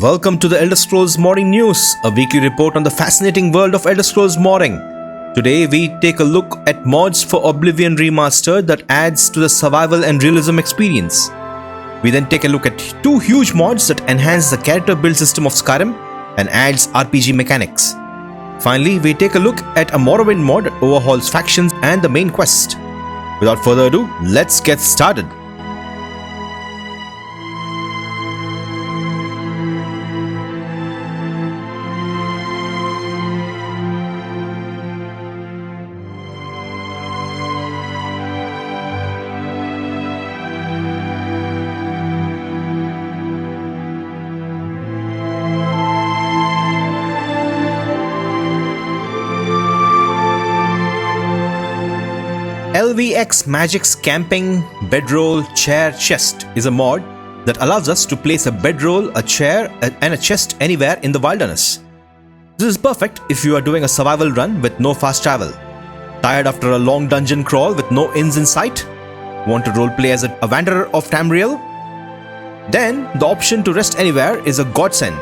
Welcome to the Elder Scrolls Modding News, a weekly report on the fascinating world of Elder Scrolls Modding. Today we take a look at mods for Oblivion Remastered that adds to the survival and realism experience. We then take a look at two huge mods that enhance the character build system of Skyrim and adds RPG mechanics. Finally, we take a look at a Morrowind mod that overhauls factions and the main quest. Without further ado, let's get started. LvxMagick's Camping Bedroll Chair Chest is a mod that allows us to place a bedroll, a chair, and a chest anywhere in the wilderness. This is perfect if you are doing a survival run with no fast travel. Tired after a long dungeon crawl with no inns in sight? Want to roleplay as a wanderer of Tamriel? Then the option to rest anywhere is a godsend.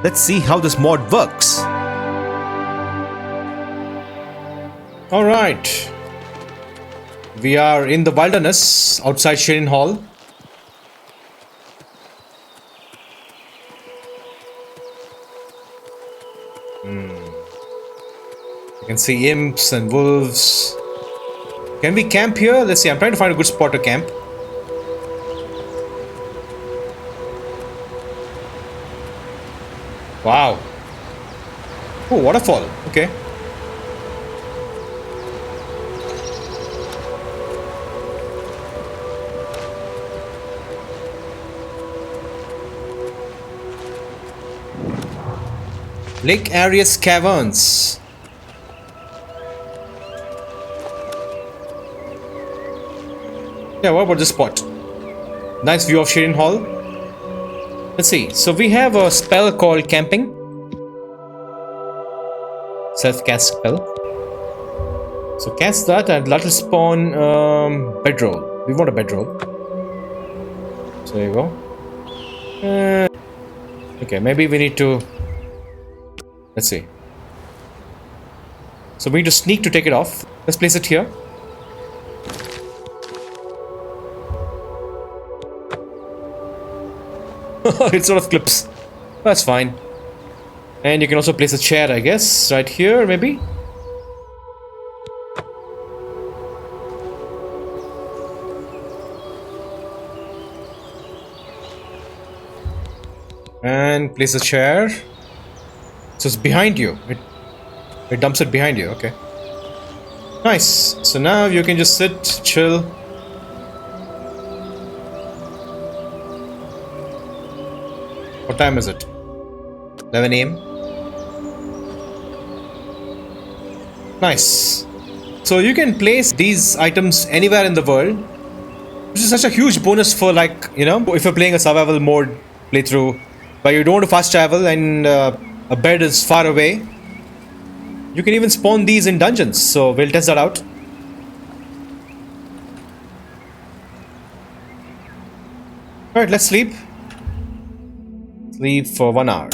Let's see how this mod works. Alright. We are in the wilderness outside Skyrim Hall. You can see imps and wolves. Can we camp here? Let's see. I'm trying to find a good spot to camp. Wow. Oh, waterfall. Okay. Lake Arias Caverns. Yeah, what about this spot? Nice view of Skyrim Hall. Let's see. So we have a spell called Camping. Self-cast spell. So cast that and that'll spawn Bedroll. We want a Bedroll. So there you go. Okay, maybe we need to... Let's see. So we need to sneak to take it off. Let's place it here. It sort of clips. That's fine. And you can also place a chair, I guess, right here, maybe. And place a chair. So it's behind you. It dumps it behind you. Okay. Nice. So now you can just sit, chill. What time is it? 11 AM. Nice. So you can place these items anywhere in the world, which is such a huge bonus for, like, you know, if you're playing a survival mode playthrough, but you don't want to fast travel and a bed is far away. You can even spawn these in dungeons, so we'll test that out. Alright, let's sleep. Sleep for 1 hour.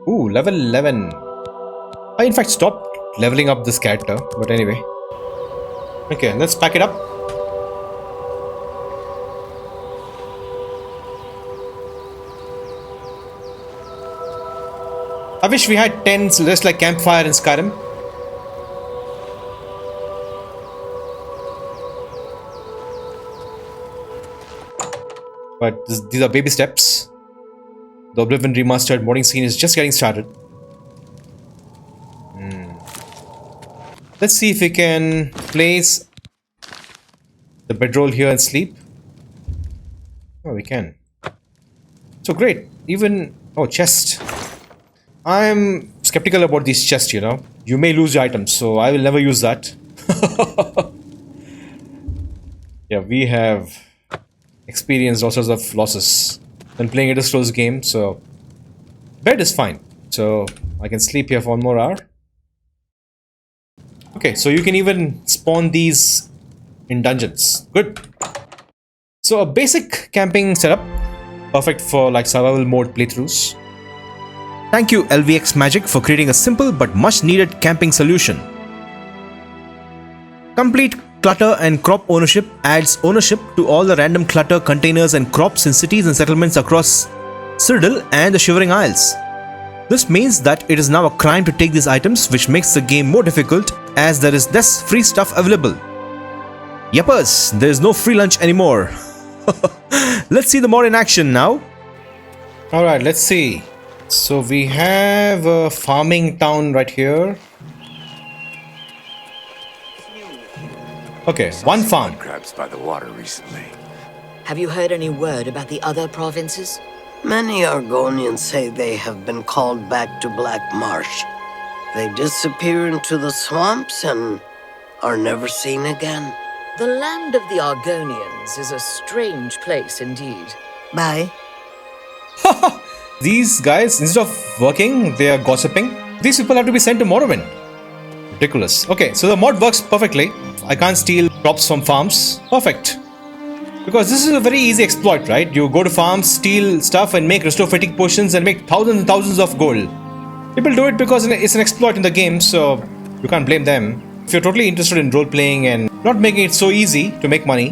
Ooh, level 11. I in fact stopped leveling up this character, but anyway. Okay, let's pack it up. I wish we had tents just like campfire in Skyrim. But these are baby steps. The Oblivion Remastered modding scene is just getting started. Let's see if we can place the bedroll here and sleep. Oh, we can. So great. Even... oh, chest. I'm skeptical about these chests, you know. You may lose your items, so I will never use that. Yeah, we have experienced all sorts of losses when playing Elder Scrolls game, so bed is fine. So I can sleep here for 1 more hour. Okay, so you can even spawn these in dungeons. Good. So a basic camping setup, perfect for like survival mode playthroughs. Thank you LvxMagick for creating a simple but much needed camping solution. Complete clutter and crop ownership adds ownership to all the random clutter containers and crops in cities and settlements across Cyrodiil and the Shivering Isles. This means that it is now a crime to take these items, which makes the game more difficult as there is less free stuff available. Yuppers, there is no free lunch anymore. Let's see the mod in action now. Alright, let's see. So we have a farming town right here. Okay, one farm. Crabs by the water recently. Have you heard any word about the other provinces? Many Argonians say they have been called back to Black Marsh. They disappear into the swamps and are never seen again. The land of the Argonians is a strange place indeed. Bye. These guys, instead of working, they are gossiping. These people have to be sent to Morrowind. Ridiculous. Okay, so the mod works perfectly. I can't steal crops from farms. Perfect. Because this is a very easy exploit, right? You go to farms, steal stuff and make restore fatigue potions and make thousands and thousands of gold. People do it because it's an exploit in the game, so you can't blame them. If you're totally interested in role-playing and not making it so easy to make money,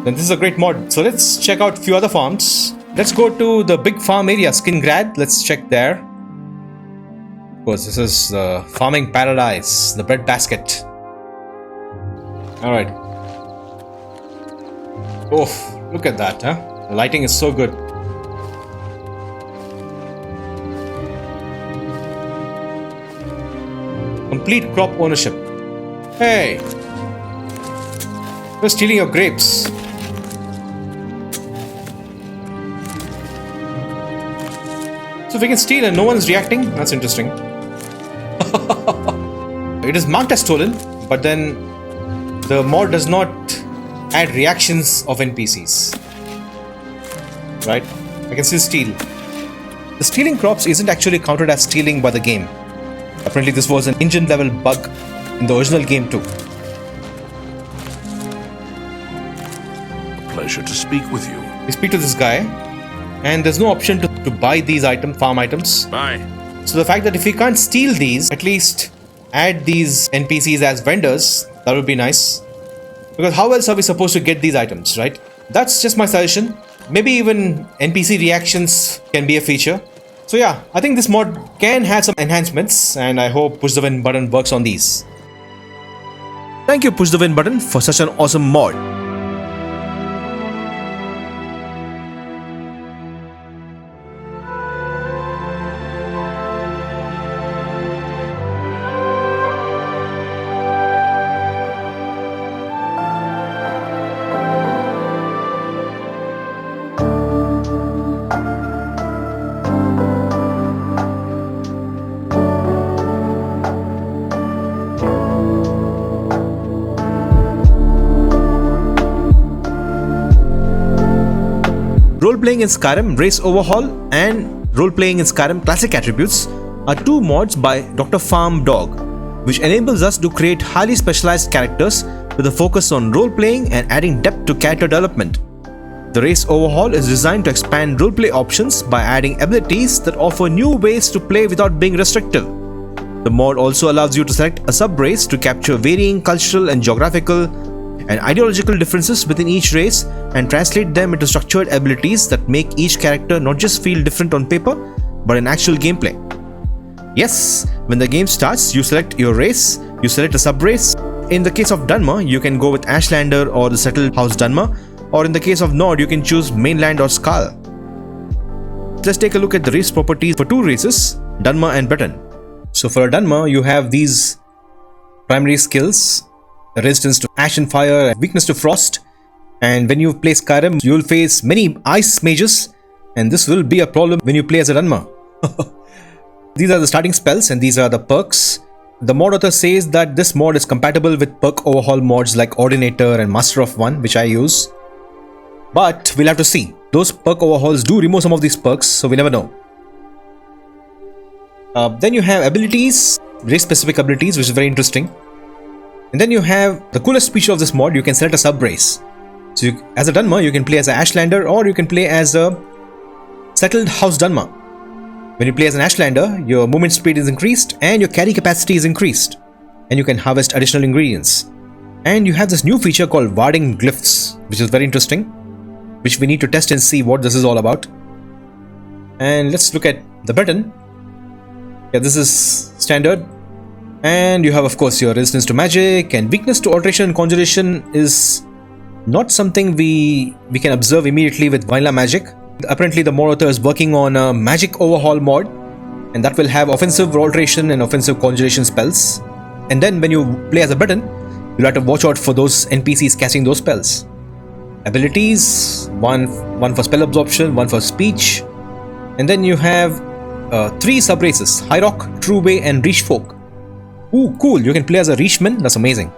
then this is a great mod. So let's check out a few other farms. Let's go to the big farm area, Skingrad. Let's check there. Of course, this is the farming paradise, the bread basket. Alright. Oh, look at that, huh? The lighting is so good. Complete crop ownership. Hey! You're stealing your grapes. So we can steal and no one is reacting? That's interesting. It is marked as stolen, but then the mod does not add reactions of NPCs. Right? I can still steal. The stealing crops isn't actually counted as stealing by the game. Apparently this was an engine level bug in the original game too. A pleasure to speak with you. We speak to this guy and there's no option to buy these farm items. Bye. So the fact that if we can't steal these, at least add these NPCs as vendors, that would be nice. Because how else are we supposed to get these items, right? That's just my suggestion. Maybe even NPC reactions can be a feature. So yeah, I think this mod can have some enhancements and I hope PushTheWinButton works on these. Thank you PushTheWinButton for such an awesome mod. Roleplaying in Skyrim Race Overhaul and Roleplaying in Skyrim Classic Attributes are two mods by DrPharmDawg, which enables us to create highly specialized characters with a focus on roleplaying and adding depth to character development. The Race Overhaul is designed to expand roleplay options by adding abilities that offer new ways to play without being restrictive. The mod also allows you to select a sub-race to capture varying cultural and geographical and ideological differences within each race and translate them into structured abilities that make each character not just feel different on paper, but in actual gameplay. Yes, when the game starts, you select your race, you select a sub-race. In the case of Dunmer, you can go with Ashlander or the Settled House Dunmer, or in the case of Nord, you can choose Mainland or Skal. Let's take a look at the race properties for two races, Dunmer and Breton. So for a Dunmer, you have these primary skills: resistance to ash and fire, weakness to frost. And when you play Skyrim, you will face many ice mages, and this will be a problem when you play as a Dunmer. These are the starting spells and these are the perks. The mod author says that this mod is compatible with perk overhaul mods like Ordinator and Master of One, which I use. But we'll have to see. Those perk overhauls do remove some of these perks, so we never know. Then you have abilities, race specific abilities, which is very interesting. And then you have the coolest feature of this mod, you can select a sub-race. So as a Dunmer, you can play as an Ashlander or you can play as a settled house Dunmer. When you play as an Ashlander, your movement speed is increased and your carry capacity is increased. And you can harvest additional ingredients. And you have this new feature called warding glyphs, which is very interesting, which we need to test and see what this is all about. And let's look at the button. Yeah, this is standard. And you have, of course, your resistance to magic, and weakness to alteration and conjuration is not something we can observe immediately with vanilla magic. Apparently the mod author is working on a magic overhaul mod, and that will have offensive alteration and offensive conjuration spells. And then when you play as a button, you'll have to watch out for those NPCs casting those spells. Abilities, one for spell absorption, one for speech. And then you have 3 sub-races, High Rock, True Way and Reach Folk. Ooh, cool, you can play as a Reachman, that's amazing.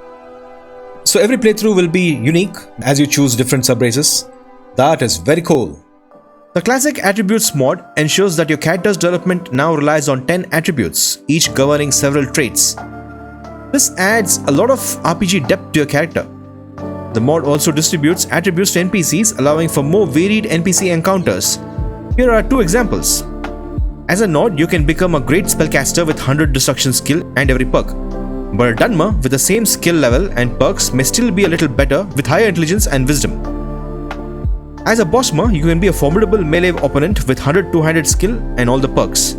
So every playthrough will be unique as you choose different sub-races. That is very cool. The Classic Attributes mod ensures that your character's development now relies on 10 attributes, each governing several traits. This adds a lot of RPG depth to your character. The mod also distributes attributes to NPCs, allowing for more varied NPC encounters. Here are 2 examples. As a Nord, you can become a great spellcaster with 100 destruction skill and every perk. But a Dunmer with the same skill level and perks may still be a little better with higher intelligence and wisdom. As a Bossmer, you can be a formidable melee opponent with 100-200 skill and all the perks.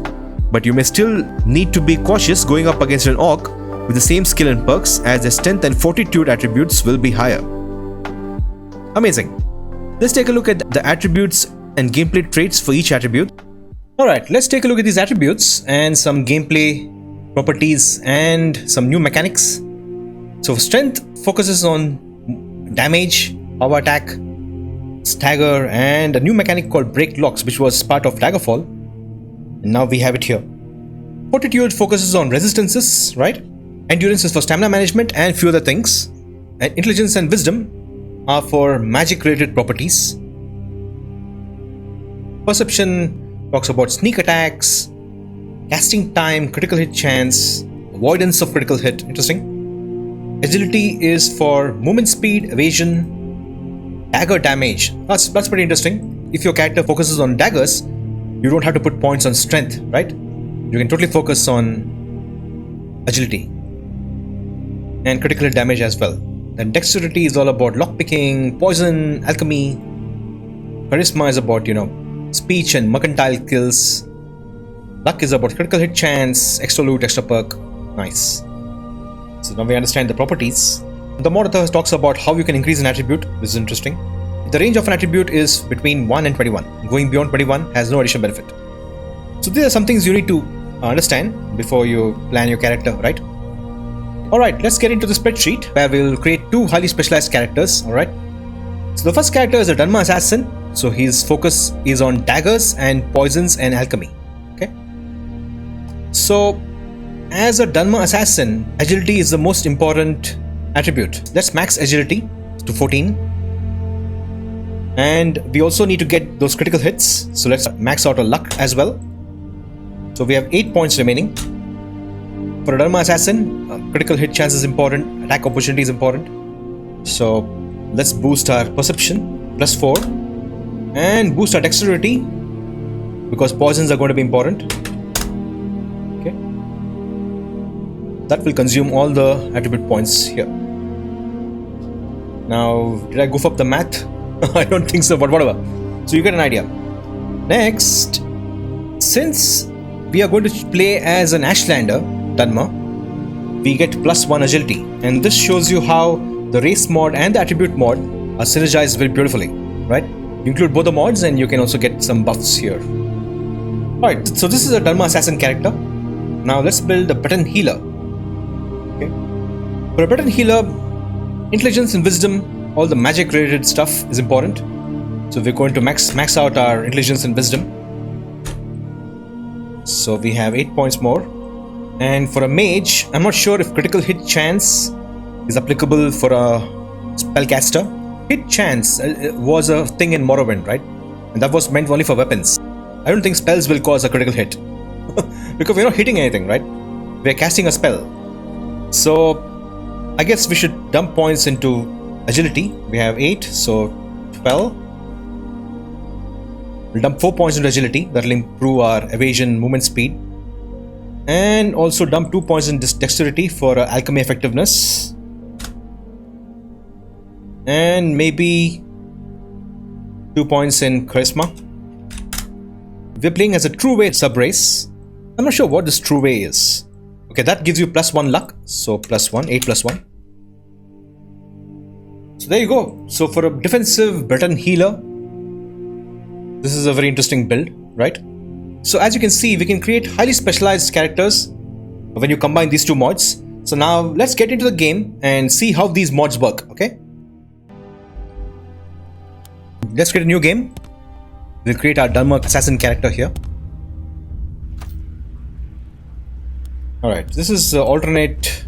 But you may still need to be cautious going up against an Orc with the same skill and perks, as their strength and fortitude attributes will be higher. Amazing. Let's take a look at the attributes and gameplay traits for each attribute. Alright, let's take a look at these attributes and some gameplay properties and some new mechanics. So strength focuses on damage, power attack, stagger, and a new mechanic called break locks, which was part of Daggerfall, and now we have it here. Fortitude focuses on resistances, right? Endurance is for stamina management and few other things. And intelligence and wisdom are for magic related properties. Perception talks about sneak attacks, casting time, critical hit chance, avoidance of critical hit. Interesting. Agility is for movement speed, evasion, dagger damage. That's pretty interesting. If your character focuses on daggers, you don't have to put points on strength, right? You can totally focus on agility and critical hit damage as well. Then dexterity is all about lockpicking, poison, alchemy. Charisma is about, speech and mercantile skills. Luck is about critical hit chance, extra loot, extra perk. Nice. So now we understand the properties. The mod author talks about how you can increase an attribute. This is interesting. The range of an attribute is between 1 and 21. Going beyond 21 has no additional benefit. So these are some things you need to understand before you plan your character, right? Alright, let's get into the spreadsheet where we'll create 2 highly specialized characters, alright? So the first character is a Dunmer Assassin. So his focus is on daggers and poisons and alchemy. Okay. So as a Dunmer Assassin, agility is the most important attribute. Let's max agility to 14. And we also need to get those critical hits. So let's max out our luck as well. So we have 8 points remaining. For a Dunmer Assassin, critical hit chance is important, attack opportunity is important. So let's boost our perception, +4. And boost our dexterity, because poisons are going to be important. Okay. That will consume all the attribute points here. Now, did I goof up the math? I don't think so, but whatever. So you get an idea. Next, since we are going to play as an Ashlander, Dunmer, we get +1 agility. And this shows you how the race mod and the attribute mod are synergized very beautifully, right? You include both the mods and you can also get some buffs here. Alright, so this is a Dunmer Assassin character. Now let's build a button healer. Okay. For a button healer, intelligence and wisdom, all the magic related stuff is important. So we're going to max out our intelligence and wisdom. So we have 8 points more. And for a mage, I'm not sure if critical hit chance is applicable for a spellcaster. Hit chance was a thing in Morrowind, right? And that was meant only for weapons. I don't think spells will cause a critical hit. Because we're not hitting anything, right? We're casting a spell. So I guess we should dump points into agility. We have 8, so 12. We'll dump 4 points into agility. That'll improve our evasion movement speed. And also dump 2 points in dexterity for alchemy effectiveness. And maybe 2 points in charisma. We're playing as a true way sub race. I'm not sure what this true way is. Okay, that gives you +1 luck. So +1, 8 +1. So there you go. So for a defensive Breton healer, this is a very interesting build, right? So as you can see, we can create highly specialized characters when you combine these two mods. So now let's get into the game and see how these mods work, okay? Let's create a new game. We'll create our Dharma assassin character here. Alright, this is alternate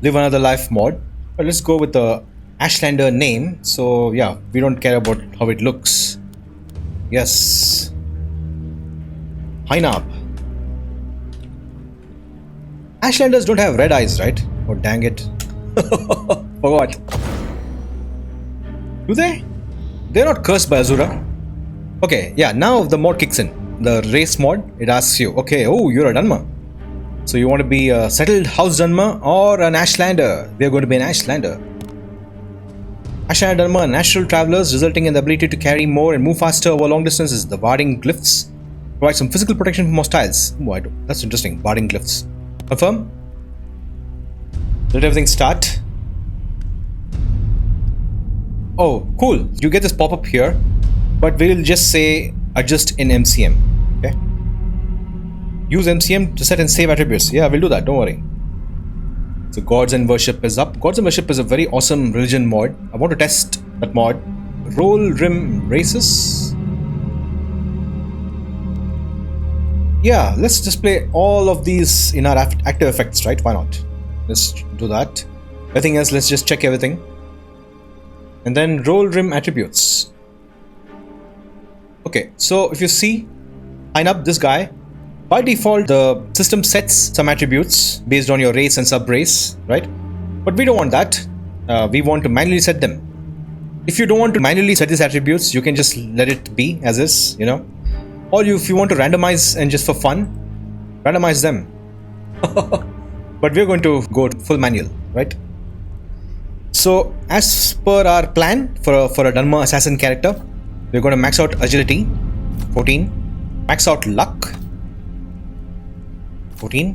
live another life mod. But let's go with the Ashlander name. So yeah, we don't care about how it looks. Yes. Hynab. Ashlanders don't have red eyes, right? Oh dang it. Forgot. Do they? They're not cursed by Azura. Okay, yeah, now the mod kicks in. The race mod, it asks you, okay, oh, you're a Dunmer. So you want to be a settled house Dunmer or an Ashlander? We're going to be an Ashlander. Ashlander Dunmer are natural travelers, resulting in the ability to carry more and move faster over long distances. The Barding Glyphs provide some physical protection from hostiles. Oh, that's interesting, Barding Glyphs. Confirm. Let everything start. Oh, cool. You get this pop-up here, but we'll just say adjust in MCM. Okay. Use MCM to set and save attributes. Yeah, we'll do that. Don't worry. So Gods and Worship is up. Gods and Worship is a very awesome religion mod. I want to test that mod. Roll Rim Races. Yeah, let's display all of these in our active effects, right? Why not? Let's do that. Everything else, let's just check everything. And then roll rim attributes. Okay, so if you see, line up this guy. By default, the system sets some attributes based on your race and sub-race, right? But we don't want that. We want to manually set them. If you don't want to manually set these attributes, you can just let it be as is, you know. Or if you want to randomize and just for fun, randomize them. But we're going to go full manual, right? So as per our plan for a Dharma assassin character, we're going to max out agility, 14, max out luck, 14,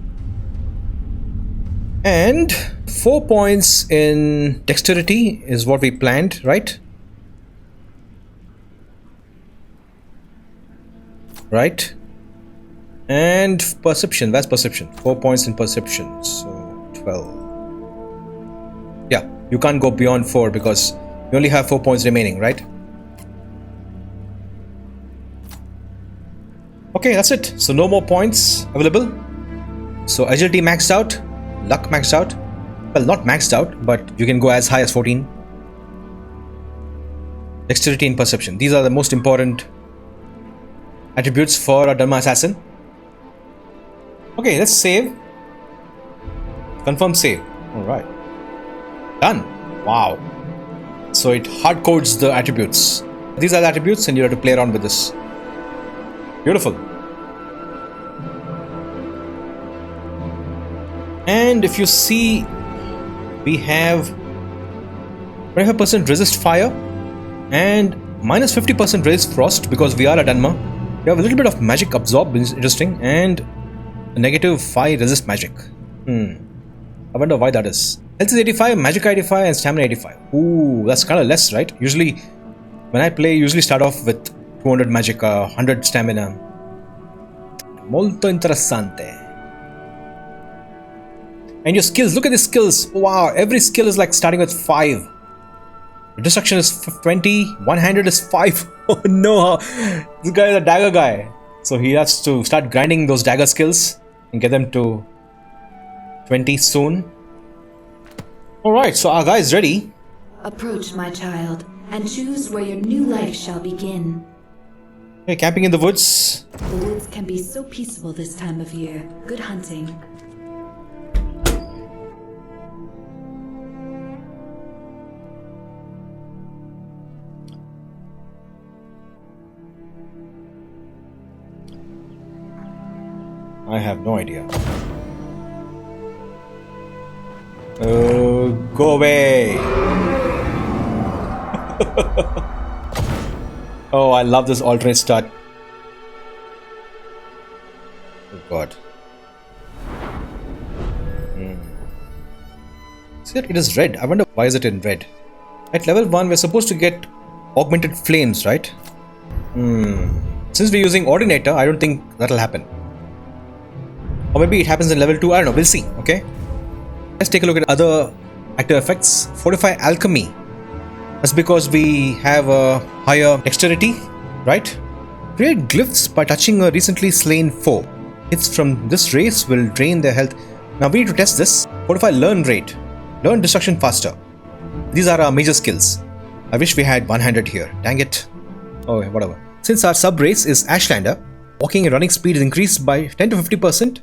and 4 points in dexterity is what we planned, right? Right. And perception, that's perception. 4 points in perception, so 12. Yeah, you can't go beyond 4 because you only have 4 points remaining, right? Okay, that's it. So no more points available. So agility maxed out, luck maxed out. Well, not maxed out, but you can go as high as 14. Dexterity and perception. These are the most important attributes for a Dharma assassin. Okay, let's save. Confirm save. Alright. Done. Wow. So it hard codes the attributes. These are the attributes and you have to play around with this. Beautiful. And if you see, we have 25% resist fire and minus 50% resist frost because we are a Dharma. We have a little bit of magic absorb, which is interesting, and a -5 resist magic. I wonder why that is. Health is 85, magic 85, and stamina 85. Ooh, that's kind of less, right? Usually, when I play, usually start off with 200 magic, 100 stamina. Molto interessante. And your skills, look at the skills. Wow, every skill is like starting with 5. Destruction is 20, one-handed is 5. Oh no, this guy is a dagger guy. So he has to start grinding those dagger skills and get them to 20 soon. Alright, so our guy is ready. Approach, my child, and choose where your new life shall begin. Okay, camping in the woods. The woods can be so peaceful this time of year. Good hunting. I have no idea. Go away. Oh, I love this alternate start. Oh god. See that it is red. I wonder why is it in red. At level 1 we're supposed to get augmented flames, right? Since we're using Ordinator, I don't think that'll happen. Or maybe it happens in level 2, I don't know, we'll see, okay? Let's take a look at other active effects. Fortify Alchemy. That's because we have a higher dexterity, right? Create glyphs by touching a recently slain foe. Hits from this race will drain their health. Now we need to test this. Fortify Learn Rate. Learn destruction faster. These are our major skills. I wish we had one-handed here. Dang it. Oh, whatever. Since our sub-race is Ashlander, walking and running speed is increased by 10 to 50%.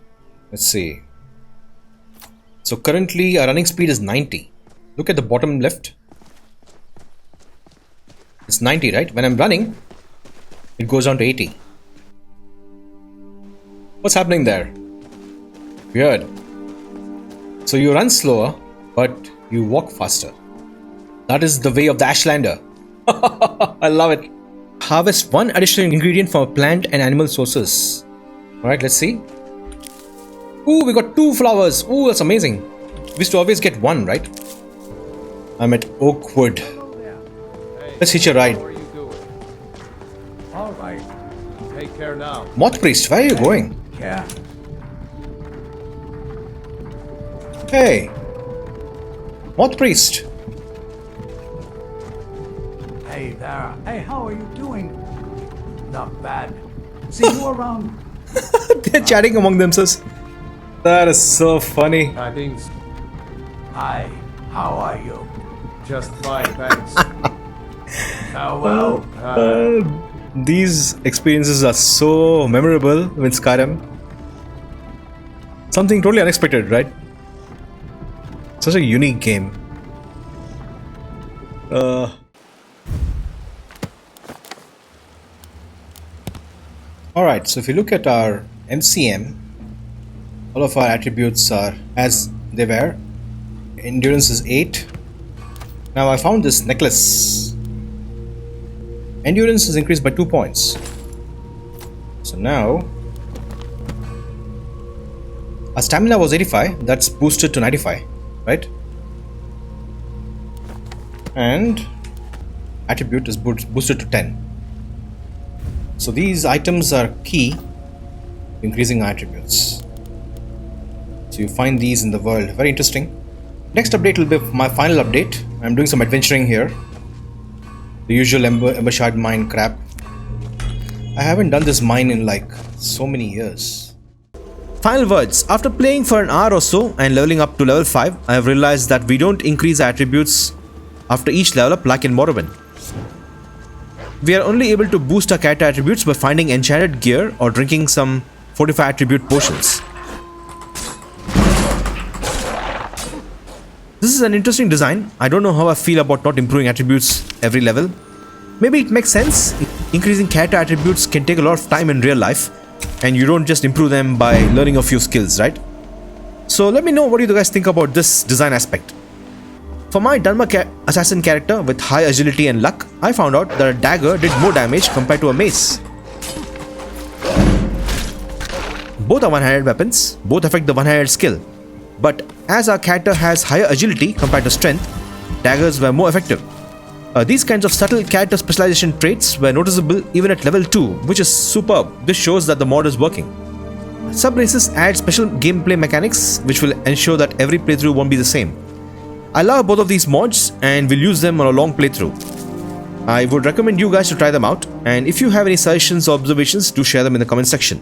Let's see. So currently our running speed is 90. Look at the bottom left. It's 90, right? When I'm running, it goes down to 80. What's happening there? Weird. So you run slower, but you walk faster. That is the way of the Ashlander. I love it. Harvest one additional ingredient from plant and animal sources. Alright, let's see. Ooh, we got 2 flowers. Ooh, that's amazing. We used to always get 1, right? I'm at Oakwood. Let's hitch a ride. Alright. Take care now. Moth Priest, where are you going? Yeah. Hey. Moth Priest. Hey there. Hey, how are you doing? Not bad. See you around. They're chatting among themselves. That is so funny. Tidings. Hi. How are you? Just fine, thanks. These experiences are so memorable with Skyrim. Something totally unexpected, right? Such a unique game. Alright, so if you look at our MCM, all of our attributes are as they were. Endurance is 8. Now I found this necklace. Endurance is increased by 2 points. So now our stamina was 85, that's boosted to 95, right? And attribute is boosted to 10. So these items are key to increasing our attributes. So you find these in the world. Very interesting. Next update will be my final update. I'm doing some adventuring here. The usual Ember Shard mine crap. I haven't done this mine in like so many years. Final words. After playing for an hour or so and leveling up to level 5, I have realized that we don't increase attributes after each level up like in Morrowind. We are only able to boost our character attributes by finding enchanted gear or drinking some fortify attribute potions. This is an interesting design. I don't know how I feel about not improving attributes every level. Maybe it makes sense. Increasing character attributes can take a lot of time in real life, and you don't just improve them by learning a few skills, right? So let me know what you guys think about this design aspect. For my Dharma assassin character with high agility and luck, I found out that a dagger did more damage compared to a mace. Both are one-handed weapons, both affect the one-handed skill. But as our character has higher agility compared to strength, daggers were more effective. These kinds of subtle character specialization traits were noticeable even at level 2, which is superb. This shows that the mod is working. Sub-races add special gameplay mechanics which will ensure that every playthrough won't be the same. I love both of these mods and will use them on a long playthrough. I would recommend you guys to try them out, and if you have any suggestions or observations, do share them in the comment section.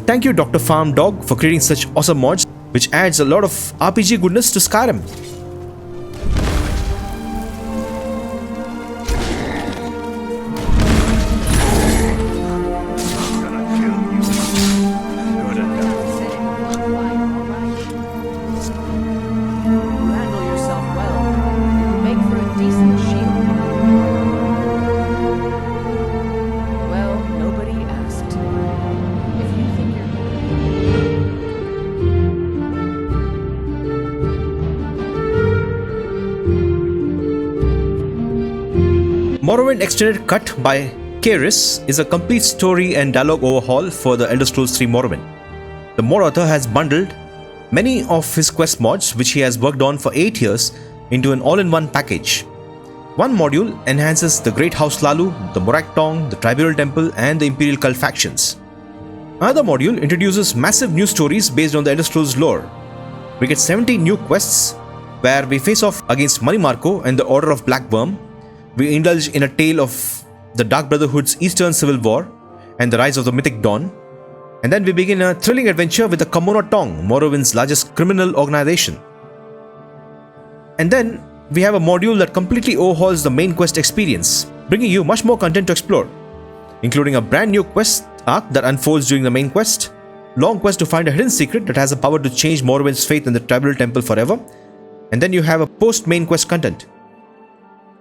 Thank you DrPharmDawg for creating such awesome mods which adds a lot of RPG goodness to Skyrim. Well, nobody asked. If you think you're Morrowind Extended Cut by Caeris is a complete story and dialogue overhaul for the Elder Scrolls 3 Morrowind. The mod author has bundled many of his quest mods, which he has worked on for 8 years, into an all-in-one package. One module enhances the Great House Lalu, the Morak Tong, the Tribunal Temple, and the Imperial Cult factions. Another module introduces massive new stories based on the Elder Scrolls lore. We get 70 new quests where we face off against Mani Marco and the Order of Black Worm. We indulge in a tale of the Dark Brotherhood's Eastern Civil War and the rise of the Mythic Dawn. And then we begin a thrilling adventure with the Kamona Tong, Morrowind's largest criminal organization. And then we have a module that completely overhauls the main quest experience, bringing you much more content to explore, including a brand new quest arc that unfolds during the main quest, long quest to find a hidden secret that has the power to change Morrowind's fate in the Tribunal Temple forever, and then you have a post-main quest content.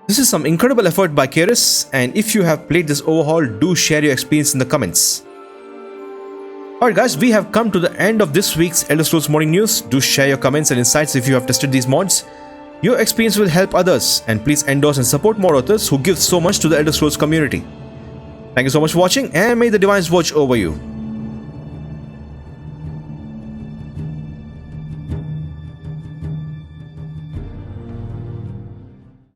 This is some incredible effort by Caeris, and if you have played this overhaul, do share your experience in the comments. Alright guys, we have come to the end of this week's Elder Scrolls Morning News. Do share your comments and insights if you have tested these mods. Your experience will help others, and please endorse and support mod authors who give so much to the Elder Scrolls community. Thank you so much for watching, and may the Divines watch over you.